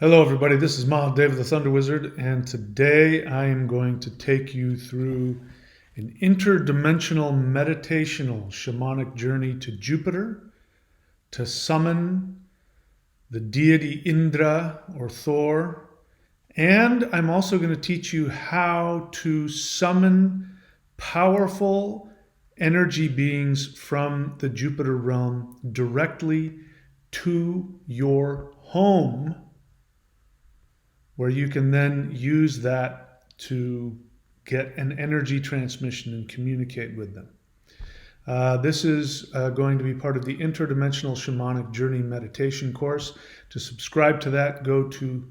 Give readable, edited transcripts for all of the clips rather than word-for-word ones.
Hello, everybody. This is Mahadev, the Thunder Wizard, and today I am going to take you through an interdimensional meditational shamanic journey to Jupiter to summon the deity Indra or Thor. And I'm also going to teach you how to summon powerful energy beings from the Jupiter realm directly to your home, where you can then use that to get an energy transmission and communicate with them. This is going to be part of the Interdimensional Shamanic Journey Meditation course. To subscribe to that, go to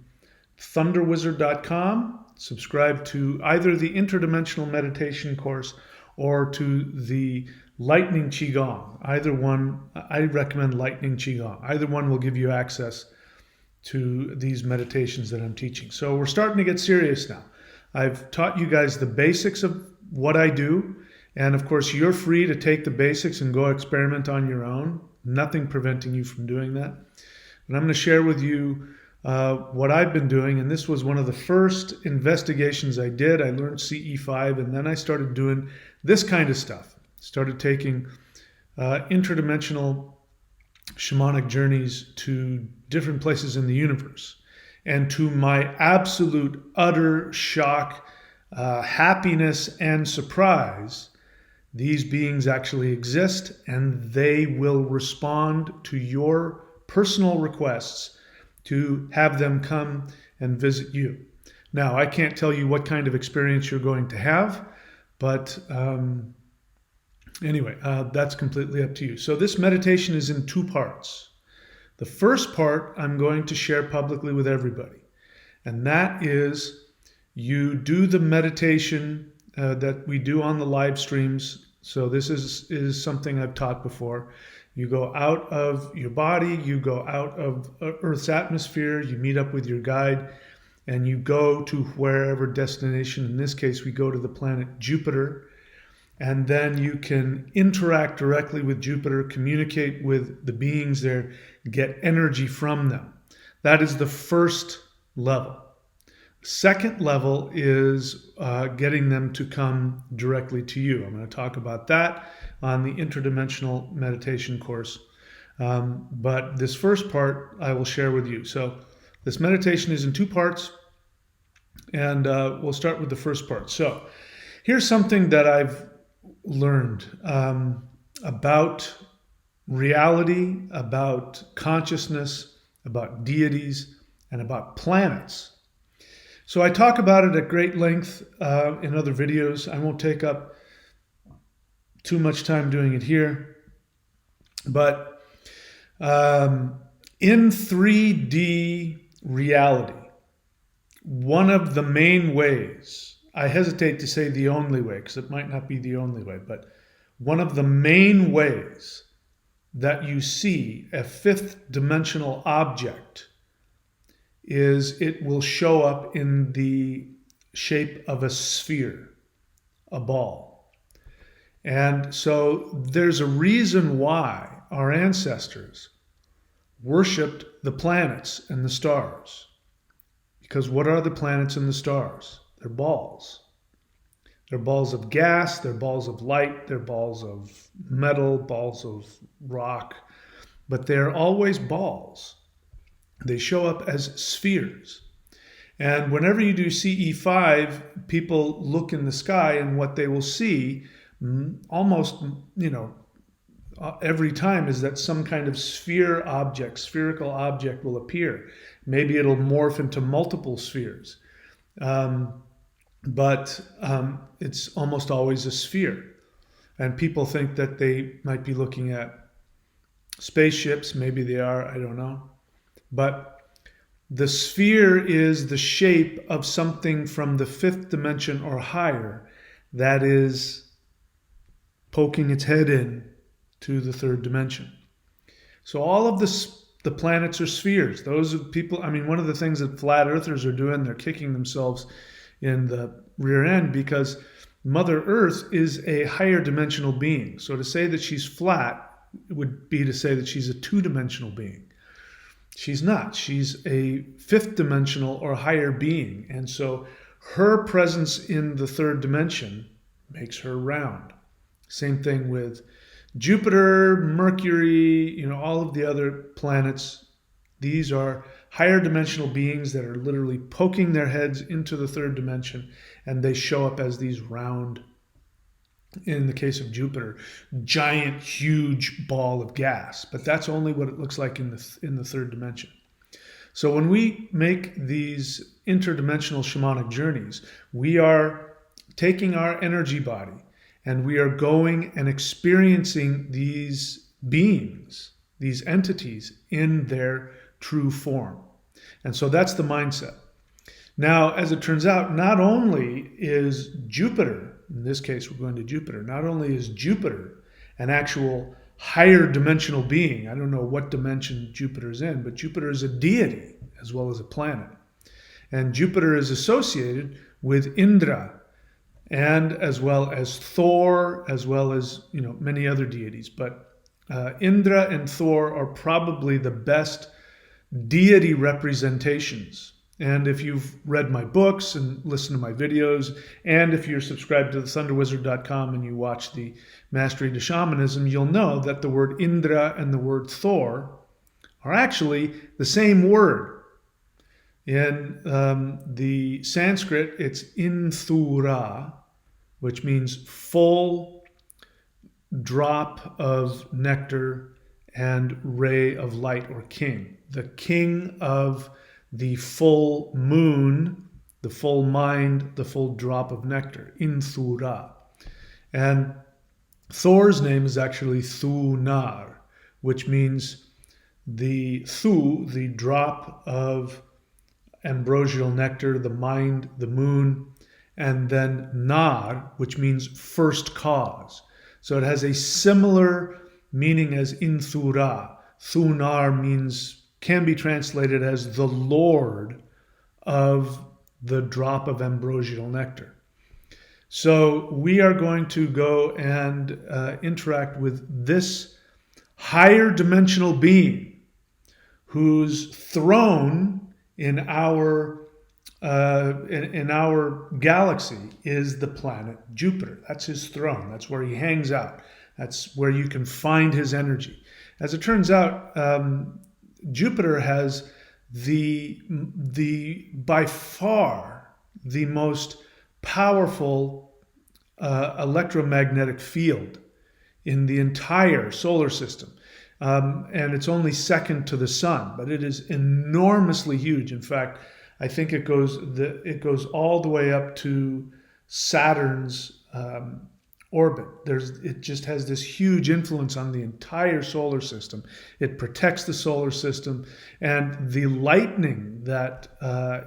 thunderwizard.com, subscribe to either the Interdimensional Meditation course or to the Lightning Qigong. Either one, I recommend Lightning Qigong. Either one will give you access to these meditations that I'm teaching. So we're starting to get serious now. I've taught you guys the basics of what I do. And of course, you're free to take the basics and go experiment on your own. Nothing preventing you from doing that. And I'm going to share with you what I've been doing. And this was one of the first investigations I did. I learned CE5, and then I started doing this kind of stuff. Started taking interdimensional shamanic journeys to different places in the universe. And to my absolute, utter shock, happiness, and surprise, these beings actually exist, and they will respond to your personal requests to have them come and visit you. Now, I can't tell you what kind of experience you're going to have, but anyway, that's completely up to you. So this meditation is in two parts. The first part I'm going to share publicly with everybody, and that is you do the meditation that we do on the live streams. So this is something I've taught before. You go out of your body, you go out of Earth's atmosphere, you meet up with your guide, and you go to wherever destination. In this case, we go to the planet Jupiter. And then you can interact directly with Jupiter, communicate with the beings there, get energy from them. That is the first level. Second level is getting them to come directly to you. I'm going to talk about that on the Interdimensional Meditation course. But this first part I will share with you. So this meditation is in two parts, and we'll start with the first part. So here's something that I've learned about reality, about consciousness, about deities, and about planets. So I talk about it at great length in other videos. I won't take up too much time doing it here. But in 3D reality, one of the main ways, I hesitate to say the only way because it might not be the only way, but one of the main ways that you see a fifth dimensional object is it will show up in the shape of a sphere, a ball. And so there's a reason why our ancestors worshipped the planets and the stars. Because what are the planets and the stars? They're balls. They're balls of gas, they're balls of light, they're balls of metal, balls of rock, but they're always balls. They show up as spheres. And whenever you do CE5, people look in the sky, and what they will see almost, every time is that some kind of spherical object will appear. Maybe it'll morph into multiple spheres. But it's almost always a sphere. And people think that they might be looking at spaceships. Maybe they are, I don't know. But the sphere is the shape of something from the fifth dimension or higher that is poking its head in to the third dimension. So all of the planets are spheres. Those are people, one of the things that flat earthers are doing, they're kicking themselves in the rear end because Mother Earth is a higher dimensional being. So to say that she's flat would be to say that she's a two-dimensional being. She's not. She's a fifth dimensional or higher being. And so her presence in the third dimension makes her round. Same thing with Jupiter, Mercury, all of the other planets. These are higher dimensional beings that are literally poking their heads into the third dimension, and they show up as these round, in the case of Jupiter, giant, huge ball of gas. But that's only what it looks like in the third dimension. So when we make these interdimensional shamanic journeys, we are taking our energy body and we are going and experiencing these beings, these entities in their true form. And so that's the mindset. Now, as it turns out, not only is Jupiter, in this case we're going to Jupiter, not only is Jupiter an actual higher dimensional being, I don't know what dimension Jupiter's in, but Jupiter is a deity as well as a planet. And Jupiter is associated with Indra, and as well as Thor, as well as many other deities. But Indra and Thor are probably the best deity representations. And if you've read my books and listened to my videos, and if you're subscribed to thethunderwizard.com and you watch the Mastery to Shamanism, you'll know that the word Indra and the word Thor are actually the same word. In the Sanskrit, it's Inthura, which means full drop of nectar and ray of light, or king. The king of the full moon, the full mind, the full drop of nectar, Inthura. And Thor's name is actually Thunar, which means the Thu, the drop of ambrosial nectar, the mind, the moon, and then Nar, which means first cause. So it has a similar meaning as Inthura. Thunar can be translated as the Lord of the drop of ambrosial nectar. So we are going to go and interact with this higher dimensional being whose throne in our galaxy is the planet Jupiter. That's his throne. That's where he hangs out. That's where you can find his energy. As it turns out, Jupiter has the by far the most powerful electromagnetic field in the entire solar system. And it's only second to the sun, but it is enormously huge. In fact, I think it goes all the way up to Saturn's orbit. It just has this huge influence on the entire solar system. It protects the solar system, and the lightning that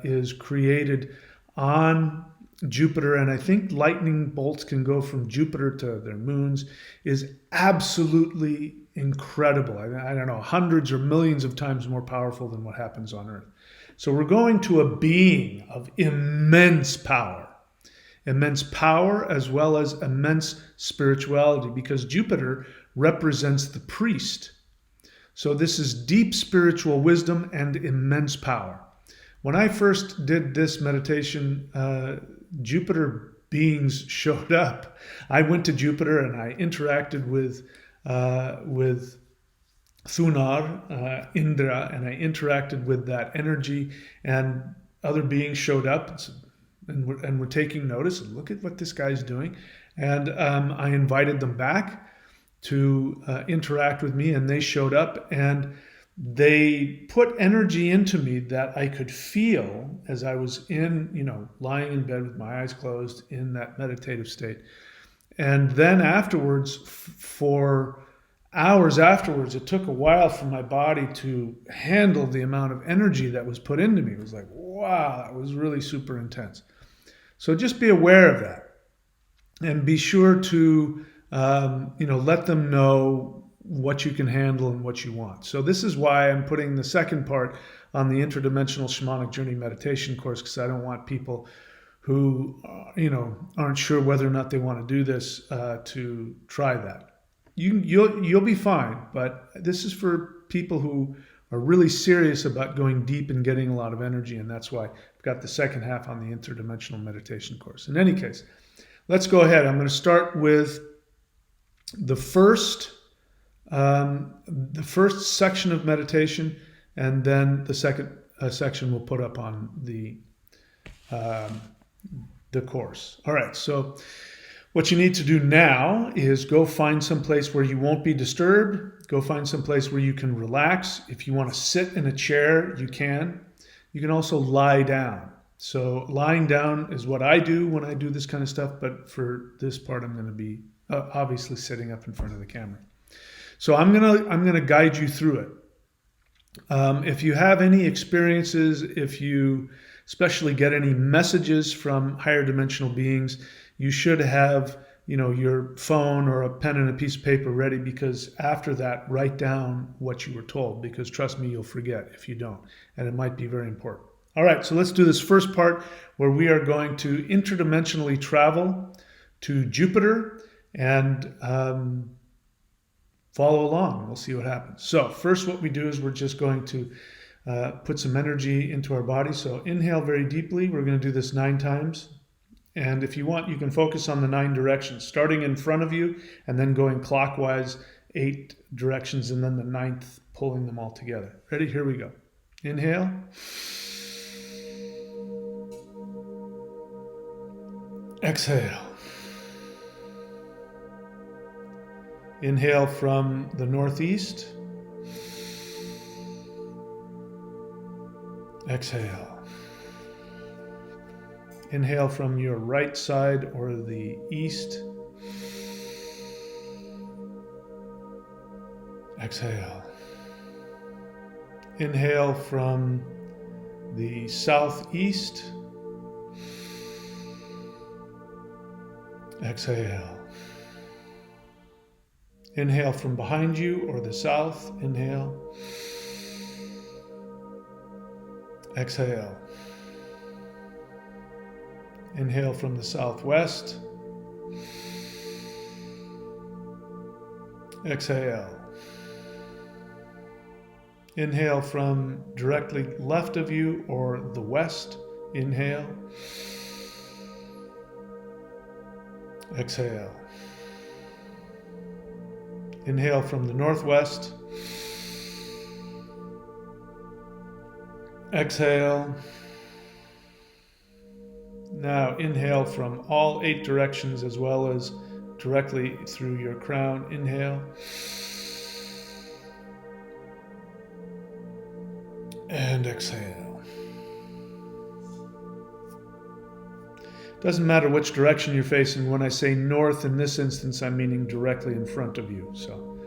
is created on Jupiter, and I think lightning bolts can go from Jupiter to their moons, is absolutely incredible. I don't know, hundreds or millions of times more powerful than what happens on Earth. So we're going to a being of immense power as well as immense spirituality, because Jupiter represents the priest. So this is deep spiritual wisdom and immense power. When I first did this meditation, Jupiter beings showed up. I went to Jupiter and I interacted with Thunar, Indra, and I interacted with that energy, and other beings showed up and were taking notice. Look at what this guy's doing. And I invited them back to interact with me, and they showed up, and they put energy into me that I could feel as I was lying in bed with my eyes closed in that meditative state. And then afterwards, for hours afterwards, it took a while for my body to handle the amount of energy that was put into me. It was like, wow, that was really super intense. So just be aware of that, and be sure to let them know what you can handle and what you want. So this is why I'm putting the second part on the Interdimensional Shamanic Journey Meditation course, because I don't want people who aren't sure whether or not they want to do this to try that. You'll be fine, but this is for people who are really serious about going deep and getting a lot of energy, and that's why I've got the second half on the interdimensional meditation course. In any case, let's go ahead. I'm going to start with the first section of meditation, and then the second section we'll put up on the course. All right, so what you need to do now is go find some place where you won't be disturbed. Go find some place where you can relax. If you want to sit in a chair, you can. You can also lie down. So lying down is what I do when I do this kind of stuff, but for this part, I'm going to be obviously sitting up in front of the camera. So I'm gonna guide you through it. If you have any experiences, if you especially get any messages from higher dimensional beings, you should have, your phone or a pen and a piece of paper ready, because after that, write down what you were told, because trust me, you'll forget if you don't, and it might be very important. All right, so let's do this first part where we are going to interdimensionally travel to Jupiter and follow along. We'll see what happens. So first what we do is we're just going to put some energy into our body. So inhale very deeply. We're going to do this 9 times. And if you want, you can focus on the 9 directions, starting in front of you and then going clockwise 8 directions, and then the 9th pulling them all together. Ready? Here we go. Inhale. Exhale. Inhale from the northeast. Exhale. Inhale from your right side or the east. Exhale. Inhale from the southeast. Exhale. Inhale from behind you or the south. Inhale. Exhale. Inhale from the southwest. Exhale. Inhale from directly left of you or the west. Inhale. Exhale. Inhale from the northwest. Exhale. Now inhale from all 8 directions as well as directly through your crown. Inhale. And exhale. Doesn't matter which direction you're facing. When I say north in this instance, I'm meaning directly in front of you. So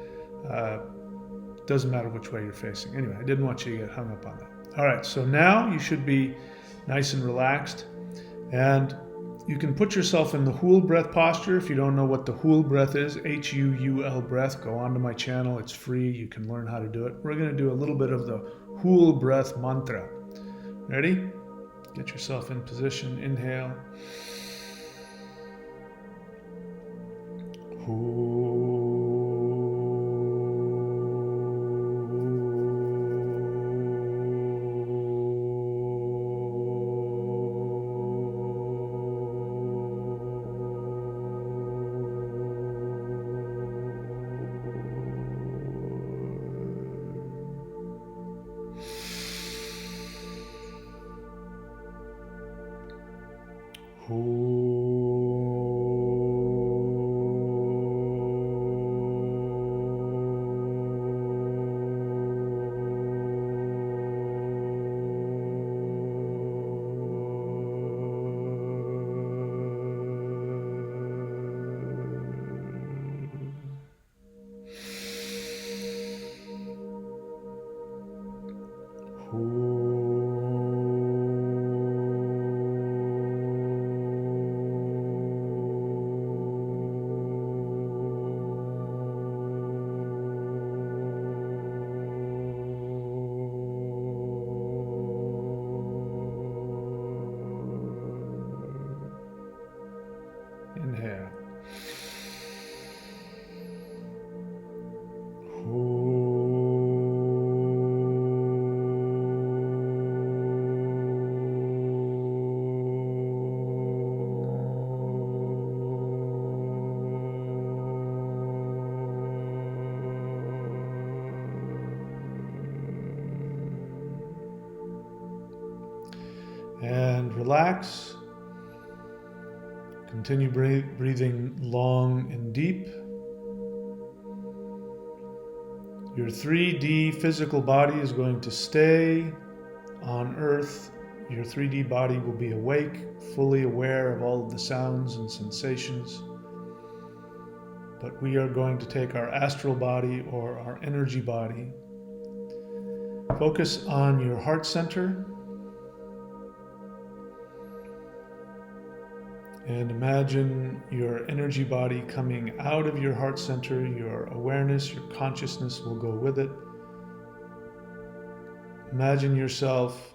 doesn't matter which way you're facing. Anyway, I didn't want you to get hung up on that. All right, so now you should be nice and relaxed. And you can put yourself in the Hool breath posture. If you don't know what the Hool breath is, H-U-U-L breath, go onto my channel. It's free. You can learn how to do it. We're going to do a little bit of the Hool breath mantra. Ready? Get yourself in position. Inhale. Hool. Inhale. Hold. and relax. Continue breathing long and deep. Your 3D physical body is going to stay on Earth. Your 3D body will be awake, fully aware of all of the sounds and sensations. But we are going to take our astral body or our energy body. Focus on your heart center. And imagine your energy body coming out of your heart center. Your awareness, your consciousness will go with it. Imagine yourself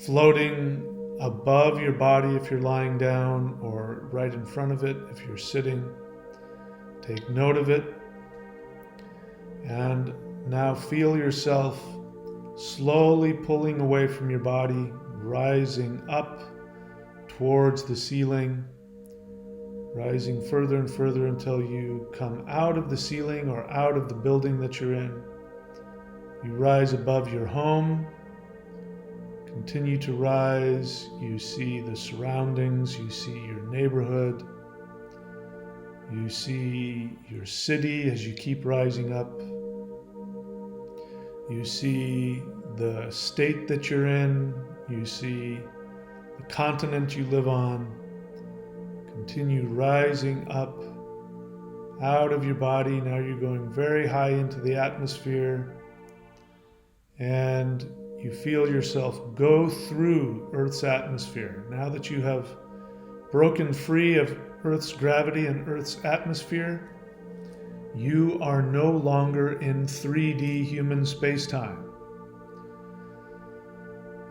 floating above your body if you're lying down, or right in front of it if you're sitting. Take note of it. And now feel yourself slowly pulling away from your body, rising up towards the ceiling, rising further and further until you come out of the ceiling or out of the building that you're in. You rise above your home, continue to rise. You see the surroundings, you see your neighborhood, you see your city as you keep rising up. You see the state that you're in, you see the continent you live on. Continue rising up out of your body. Now you're going very high into the atmosphere, and you feel yourself go through Earth's atmosphere. Now that you have broken free of Earth's gravity and Earth's atmosphere, you are no longer in 3D human space-time.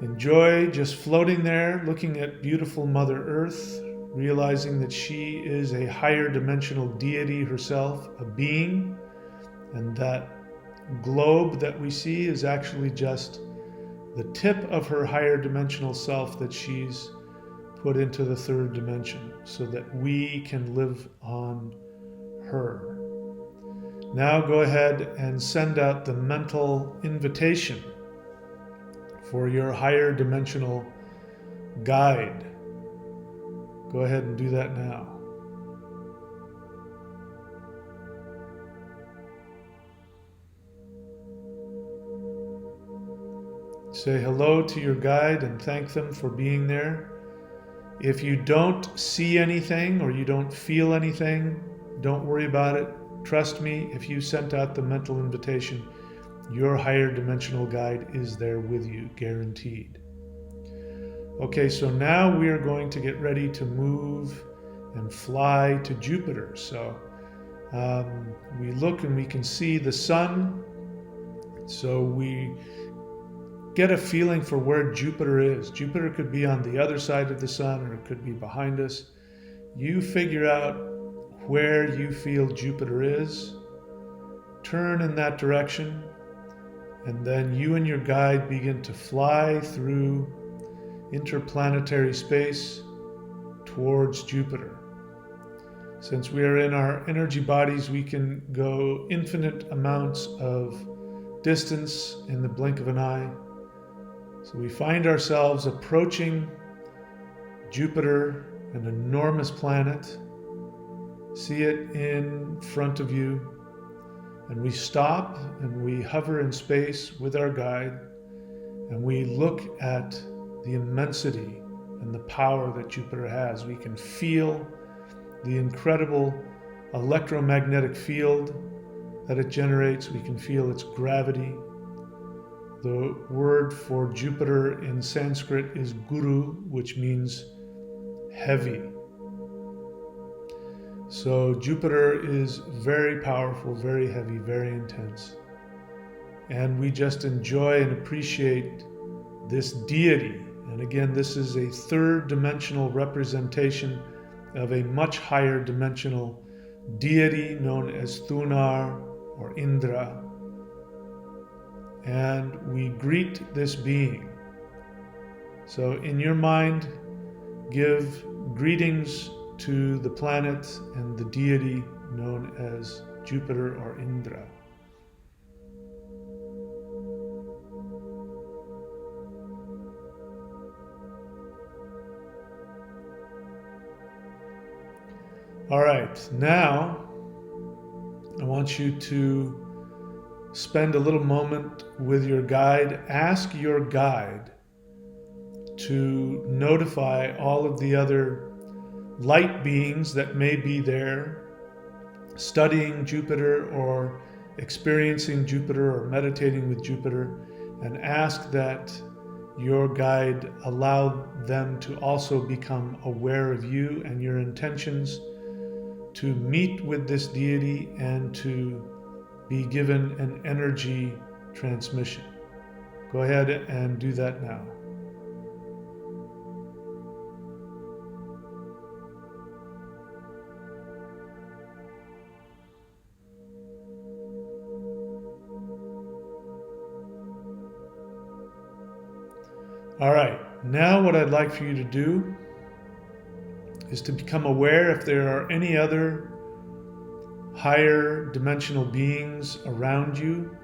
Enjoy just floating there, looking at beautiful Mother Earth, realizing that she is a higher dimensional deity herself, a being, and that globe that we see is actually just the tip of her higher dimensional self that she's put into the third dimension so that we can live on her. Now go ahead and send out the mental invitation for your higher dimensional guide. Go ahead and do that now. Say hello to your guide and thank them for being there. If you don't see anything or you don't feel anything, don't worry about it. Trust me, if you sent out the mental invitation, your higher dimensional guide is there with you, guaranteed. Okay, so now we are going to get ready to move and fly to Jupiter. So we look and we can see the sun. So we get a feeling for where Jupiter is. Jupiter could be on the other side of the sun, or it could be behind us. You figure out where you feel Jupiter is, turn in that direction, and then you and your guide begin to fly through interplanetary space towards Jupiter. Since we are in our energy bodies, we can go infinite amounts of distance in the blink of an eye. So we find ourselves approaching Jupiter, an enormous planet. See it in front of you. And we stop and we hover in space with our guide, and we look at the immensity and the power that Jupiter has. We can feel the incredible electromagnetic field that it generates. We can feel its gravity. The word for Jupiter in Sanskrit is Guru, which means heavy. So Jupiter is very powerful, very heavy, very intense. And we just enjoy and appreciate this deity. And again, this is a third dimensional representation of a much higher dimensional deity known as Thunar or Indra. And we greet this being. So in your mind, give greetings to the planet and the deity known as Jupiter or Indra. All right, now I want you to spend a little moment with your guide. Ask your guide to notify all of the other light beings that may be there studying Jupiter or experiencing Jupiter or meditating with Jupiter, and ask that your guide allow them to also become aware of you and your intentions to meet with this deity and to be given an energy transmission. Go ahead and do that now. All right, now what I'd like for you to do is to become aware if there are any other higher dimensional beings around you.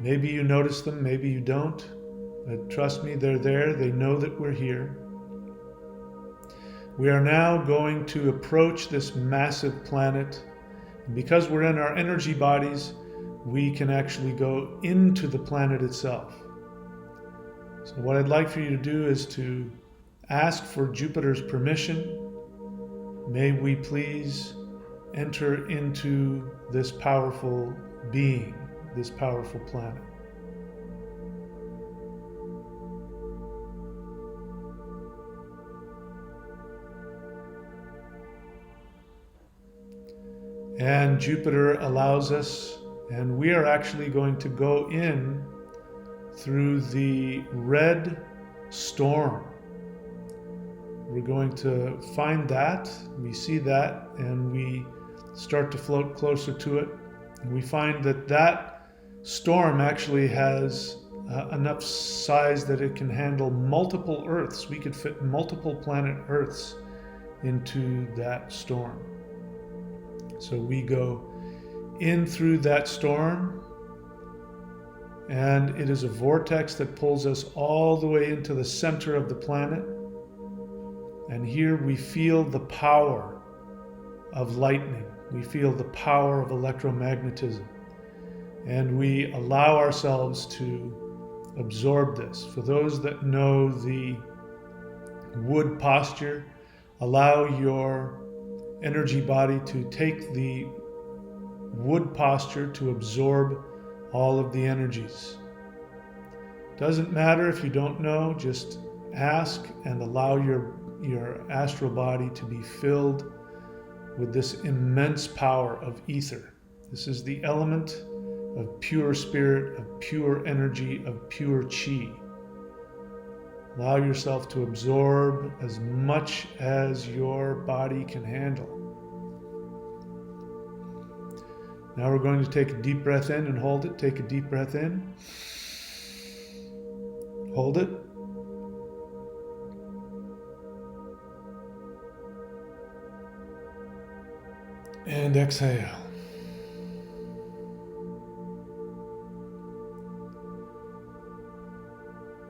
Maybe you notice them, maybe you don't. But trust me, they're there. They know that we're here. We are now going to approach this massive planet. And because we're in our energy bodies, we can actually go into the planet itself. So what I'd like for you to do is to ask for Jupiter's permission. May we please enter into this powerful being, this powerful planet. And Jupiter allows us, and we are actually going to go in through the red storm. We're going to find that, we see that, and we start to float closer to it. And we find that that storm actually has enough size that it can handle multiple Earths. We could fit multiple planet Earths into that storm. So we go in through that storm, and it is a vortex that pulls us all the way into the center of the planet. And here we feel the power of lightning. We feel the power of electromagnetism. And we allow ourselves to absorb this. For those that know the wood posture, allow your energy body to take the wood posture to absorb all of the energies. Doesn't matter if you don't know, just ask and allow your astral body to be filled with this immense power of ether. This is the element of pure spirit, of pure energy, of pure chi. Allow yourself to absorb as much as your body can handle. Now we're going to take a deep breath in and hold it. Take a deep breath in. Hold it. And exhale.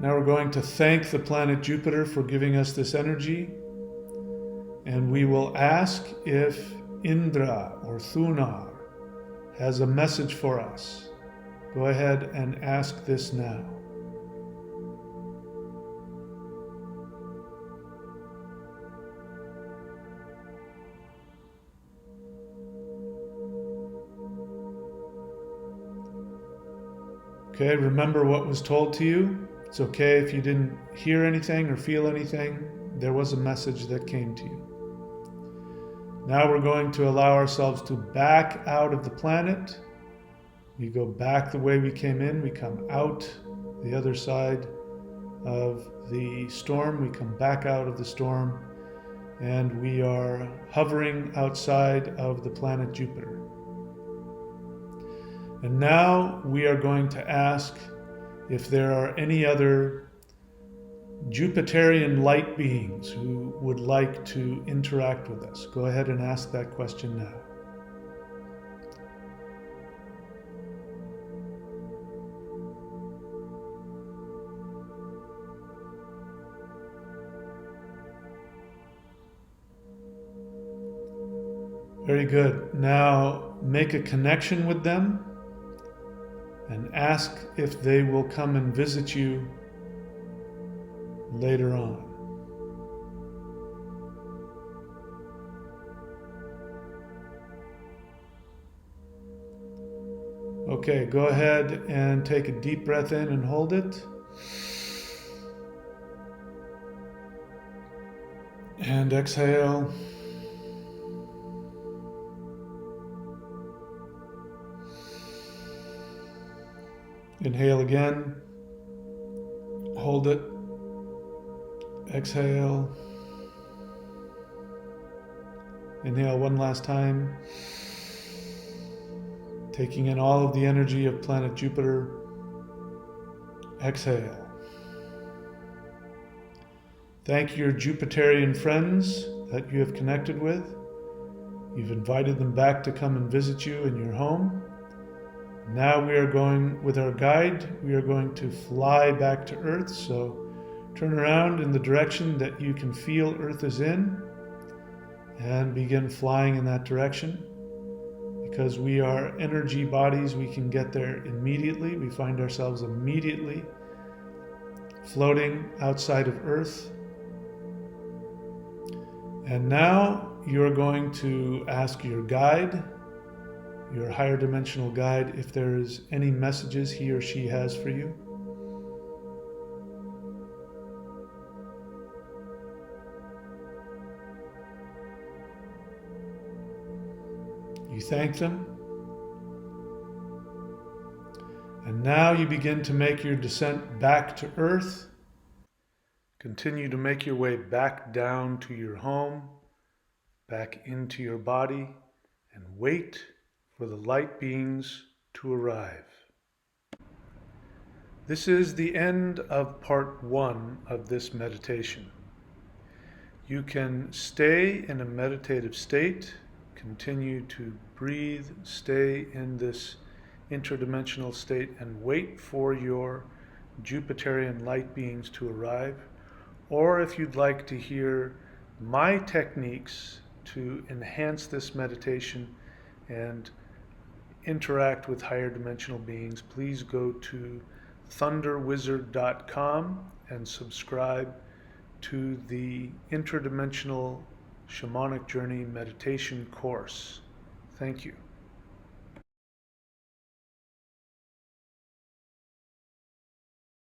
Now we're going to thank the planet Jupiter for giving us this energy. And we will ask if Indra or Thunar has a message for us. Go ahead and ask this now. Okay, remember what was told to you. It's okay if you didn't hear anything or feel anything. There was a message that came to you. Now we're going to allow ourselves to back out of the planet. We go back the way we came in. We come out the other side of the storm. We come back out of the storm. And we are hovering outside of the planet Jupiter. And now we are going to ask if there are any other Jupiterian light beings who would like to interact with us. Go ahead and ask that question now. Very good. Now make a connection with them and ask if they will come and visit you later on. Okay, go ahead and take a deep breath in and hold it. And exhale. Inhale again. Hold it. Exhale. Inhale one last time. Taking in all of the energy of planet Jupiter. Exhale. Thank your Jupiterian friends that you have connected with. You've invited them back to come and visit you in your home. Now we are going, with our guide, we are going to fly back to Earth. So turn around in the direction that you can feel Earth is in and begin flying in that direction. Because we are energy bodies, we can get there immediately. We find ourselves immediately floating outside of Earth. And now you're going to ask your guide, your higher dimensional guide, if there is any messages he or she has for you. You thank them. And now you begin to make your descent back to Earth. Continue to make your way back down to your home, back into your body, and wait for the light beings to arrive. This is the end of part 1 of this meditation. You can stay in a meditative state, continue to breathe, stay in this interdimensional state, and wait for your Jupiterian light beings to arrive. Or if you'd like to hear my techniques to enhance this meditation and interact with higher dimensional beings, please go to thunderwizard.com and subscribe to the Interdimensional Shamanic Journey meditation course. Thank you.